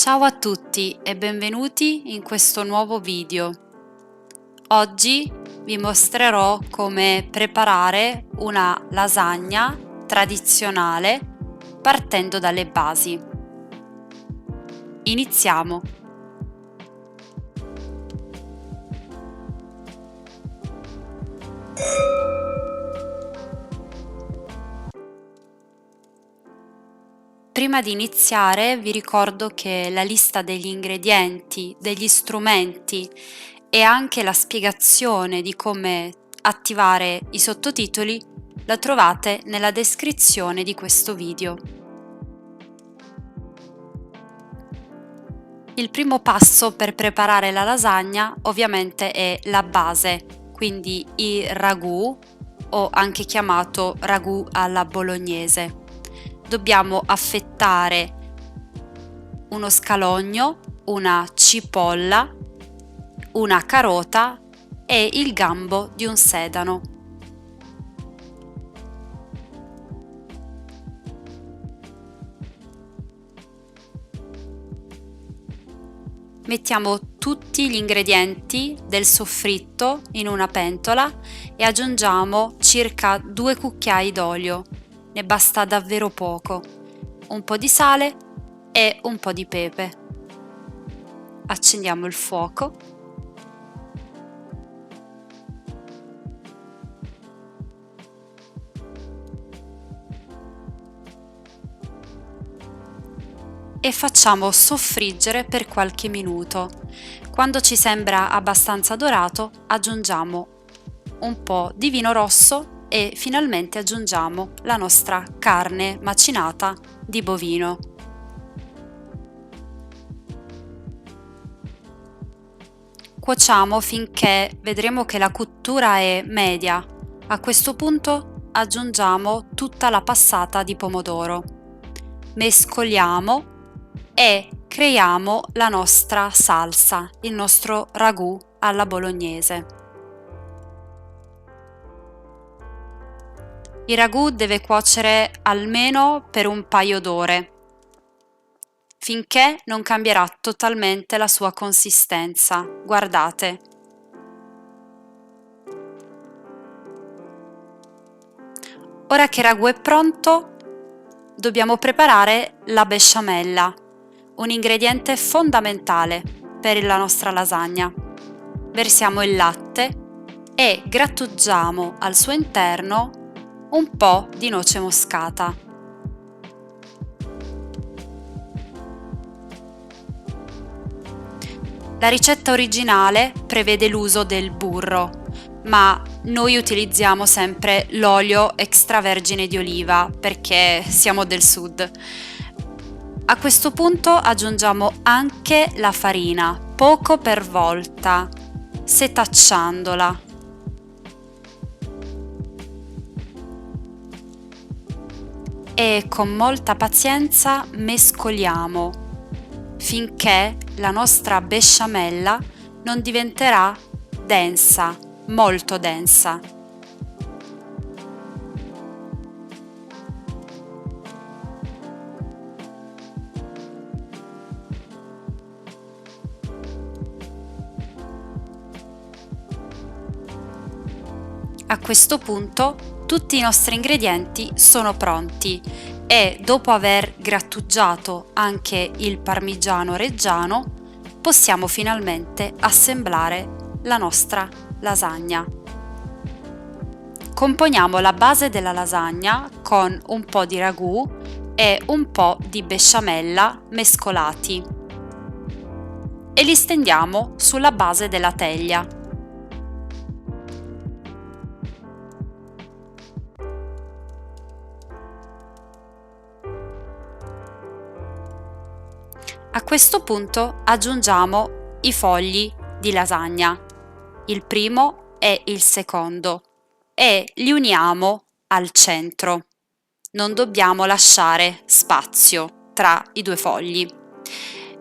Ciao a tutti e benvenuti in questo nuovo video. Oggi vi mostrerò come preparare una lasagna tradizionale partendo dalle basi. Iniziamo! Prima di iniziare vi ricordo che la lista degli ingredienti, degli strumenti e anche la spiegazione di come attivare i sottotitoli la trovate nella descrizione di questo video. Il primo passo per preparare la lasagna ovviamente è la base, quindi il ragù o anche chiamato ragù alla bolognese. Dobbiamo affettare uno scalogno, una cipolla, una carota e il gambo di un sedano. Mettiamo tutti gli ingredienti del soffritto in una pentola e aggiungiamo circa 2 cucchiai d'olio. Ne basta davvero poco, un po' di sale e un po' di pepe. Accendiamo il fuoco e facciamo soffriggere per qualche minuto. Quando ci sembra abbastanza dorato, aggiungiamo un po' di vino rosso e finalmente aggiungiamo la nostra carne macinata di bovino. Cuociamo finché vedremo che la cottura è media. A questo punto aggiungiamo tutta la passata di pomodoro. Mescoliamo e creiamo la nostra salsa, il nostro ragù alla bolognese. Il ragù deve cuocere almeno per un paio d'ore, finché non cambierà totalmente la sua consistenza. Guardate. Ora che il ragù è pronto, dobbiamo preparare la besciamella, un ingrediente fondamentale per la nostra lasagna. Versiamo il latte e grattugiamo al suo interno un po' di noce moscata. La ricetta originale prevede l'uso del burro, ma noi utilizziamo sempre l'olio extravergine di oliva perché siamo del sud. A questo punto aggiungiamo anche la farina, poco per volta, setacciandola. E con molta pazienza mescoliamo finché la nostra besciamella non diventerà densa, molto densa. A questo punto tutti i nostri ingredienti sono pronti e dopo aver grattugiato anche il parmigiano reggiano possiamo finalmente assemblare la nostra lasagna. Componiamo la base della lasagna con un po' di ragù e un po' di besciamella mescolati e li stendiamo sulla base della teglia. A questo punto aggiungiamo i fogli di lasagna, il primo e il secondo, e li uniamo al centro. Non dobbiamo lasciare spazio tra i due fogli.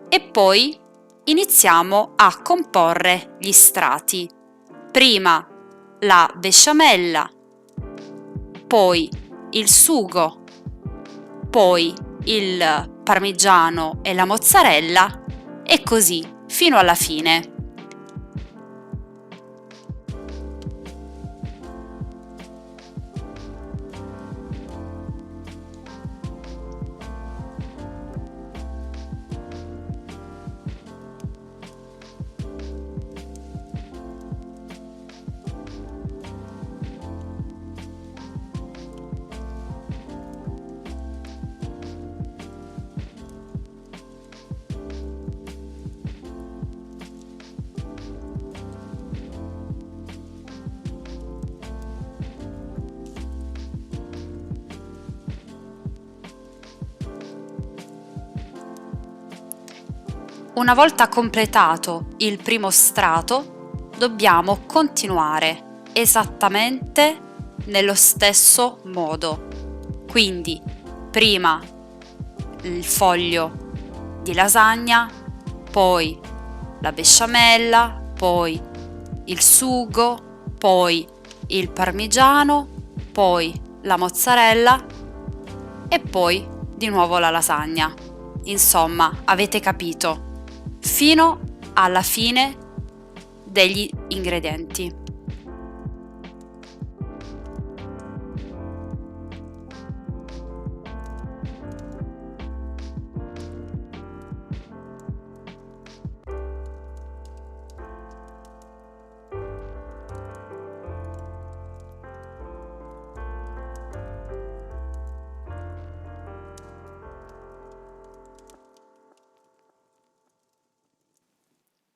E poi iniziamo a comporre gli strati. Prima la besciamella, poi il sugo, poi il parmigiano e la mozzarella e così fino alla fine. Una volta completato il primo strato, dobbiamo continuare esattamente nello stesso modo. Quindi prima il foglio di lasagna, poi la besciamella, poi il sugo, poi il parmigiano, poi la mozzarella e poi di nuovo la lasagna. Insomma, avete capito, fino alla fine degli ingredienti.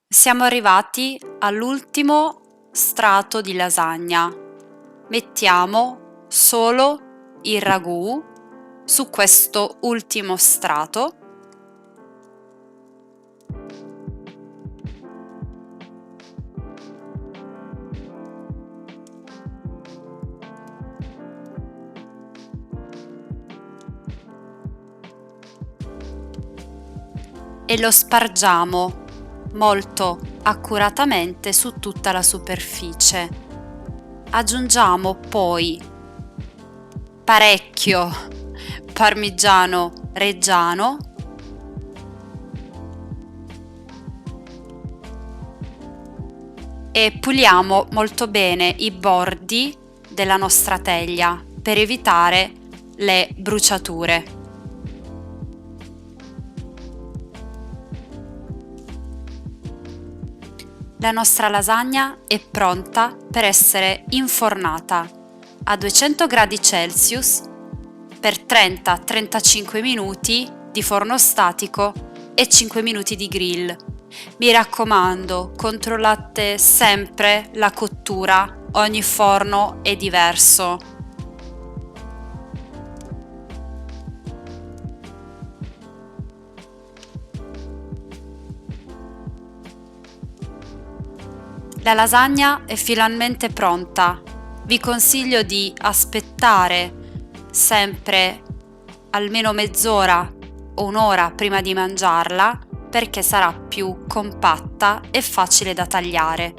Siamo arrivati all'ultimo strato di lasagna. Mettiamo solo il ragù su questo ultimo strato e lo spargiamo molto accuratamente su tutta la superficie. Aggiungiamo poi parecchio parmigiano reggiano e puliamo molto bene i bordi della nostra teglia per evitare le bruciature. La nostra lasagna è pronta per essere infornata a 200 gradi Celsius per 30-35 minuti di forno statico e 5 minuti di grill. Mi raccomando, controllate sempre la cottura, ogni forno è diverso. La lasagna è finalmente pronta. Vi consiglio di aspettare sempre almeno mezz'ora o un'ora prima di mangiarla perché sarà più compatta e facile da tagliare.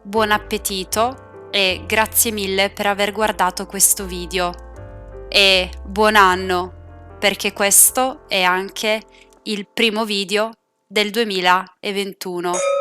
Buon appetito e grazie mille per aver guardato questo video e buon anno, perché questo è anche il primo video del 2021.